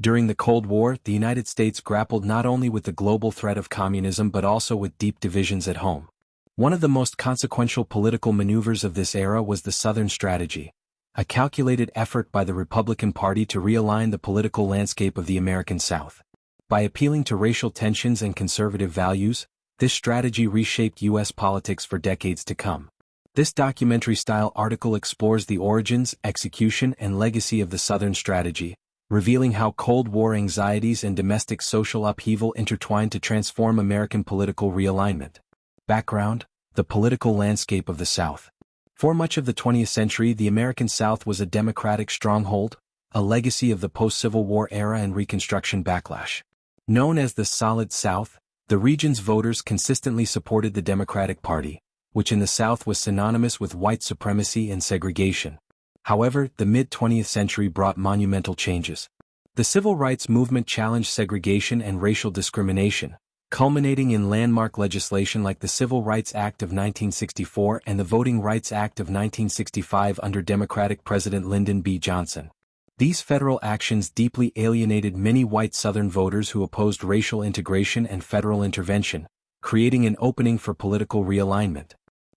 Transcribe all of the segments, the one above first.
During the Cold War, the United States grappled not only with the global threat of communism but also with deep divisions at home. One of the most consequential political maneuvers of this era was the Southern Strategy, a calculated effort by the Republican Party to realign the political landscape of the American South. By appealing to racial tensions and conservative values, this strategy reshaped U.S. politics for decades to come. This documentary-style article explores the origins, execution, and legacy of the Southern Strategy, revealing how Cold War anxieties and domestic social upheaval intertwined to transform American political realignment. Background: the political landscape of the South. For much of the 20th century, the American South was a Democratic stronghold, a legacy of the post-Civil War era and Reconstruction backlash. Known as the Solid South, the region's voters consistently supported the Democratic Party, which in the South was synonymous with white supremacy and segregation. However, the mid-20th century brought monumental changes. The civil rights movement challenged segregation and racial discrimination, culminating in landmark legislation like the Civil Rights Act of 1964 and the Voting Rights Act of 1965 under Democratic President Lyndon B. Johnson. These federal actions deeply alienated many white Southern voters who opposed racial integration and federal intervention, creating an opening for political realignment.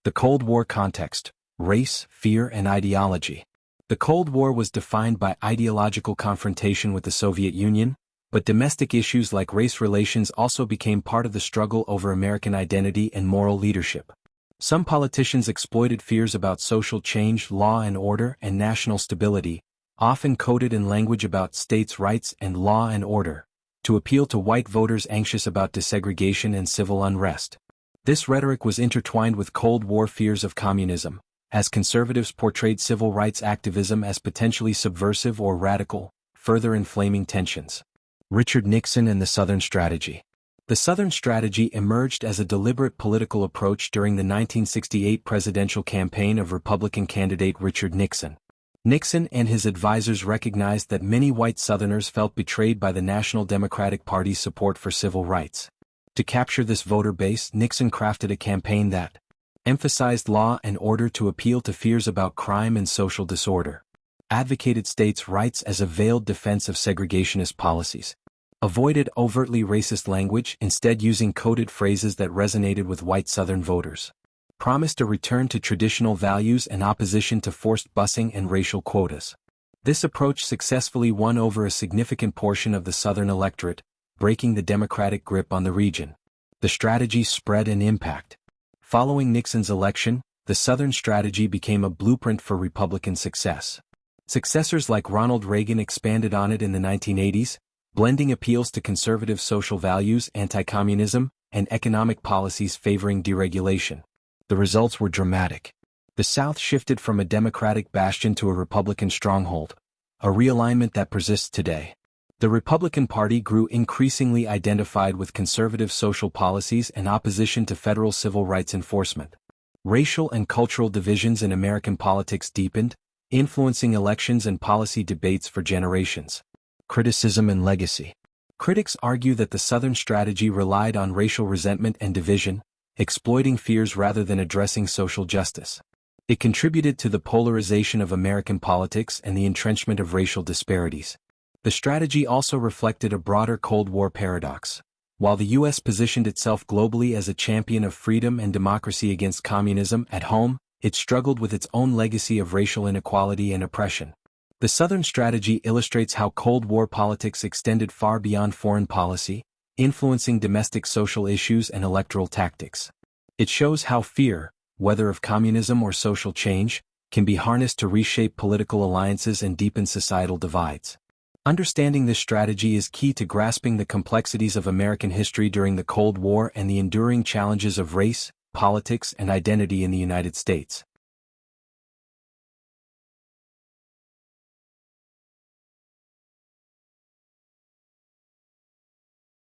The Cold War context: race, fear, and ideology. The Cold War was defined by ideological confrontation with the Soviet Union, but domestic issues like race relations also became part of the struggle over American identity and moral leadership. Some politicians exploited fears about social change, law and order, and national stability, often coded in language about states' rights and law and order, to appeal to white voters anxious about desegregation and civil unrest. This rhetoric was intertwined with Cold War fears of communism, as conservatives portrayed civil rights activism as potentially subversive or radical, further inflaming tensions. Richard Nixon and the Southern Strategy. The Southern Strategy emerged as a deliberate political approach during the 1968 presidential campaign of Republican candidate Richard Nixon. Nixon and his advisors recognized that many white Southerners felt betrayed by the National Democratic Party's support for civil rights. To capture this voter base, Nixon crafted a campaign that emphasized law and order to appeal to fears about crime and social disorder, advocated states' rights as a veiled defense of segregationist policies, avoided overtly racist language, instead using coded phrases that resonated with white Southern voters, promised a return to traditional values and opposition to forced busing and racial quotas. This approach successfully won over a significant portion of the Southern electorate, breaking the Democratic grip on the region. The strategy's spread and impact. Following Nixon's election, the Southern Strategy became a blueprint for Republican success. Successors like Ronald Reagan expanded on it in the 1980s, blending appeals to conservative social values, anti-communism, and economic policies favoring deregulation. The results were dramatic. The South shifted from a Democratic bastion to a Republican stronghold, a realignment that persists today. The Republican Party grew increasingly identified with conservative social policies and opposition to federal civil rights enforcement. Racial and cultural divisions in American politics deepened, influencing elections and policy debates for generations. Criticism and legacy. Critics argue that the Southern Strategy relied on racial resentment and division, exploiting fears rather than addressing social justice. It contributed to the polarization of American politics and the entrenchment of racial disparities. The strategy also reflected a broader Cold War paradox. While the U.S. positioned itself globally as a champion of freedom and democracy against communism at home, it struggled with its own legacy of racial inequality and oppression. The Southern Strategy illustrates how Cold War politics extended far beyond foreign policy, influencing domestic social issues and electoral tactics. It shows how fear, whether of communism or social change, can be harnessed to reshape political alliances and deepen societal divides. Understanding this strategy is key to grasping the complexities of American history during the Cold War and the enduring challenges of race, politics, and identity in the United States.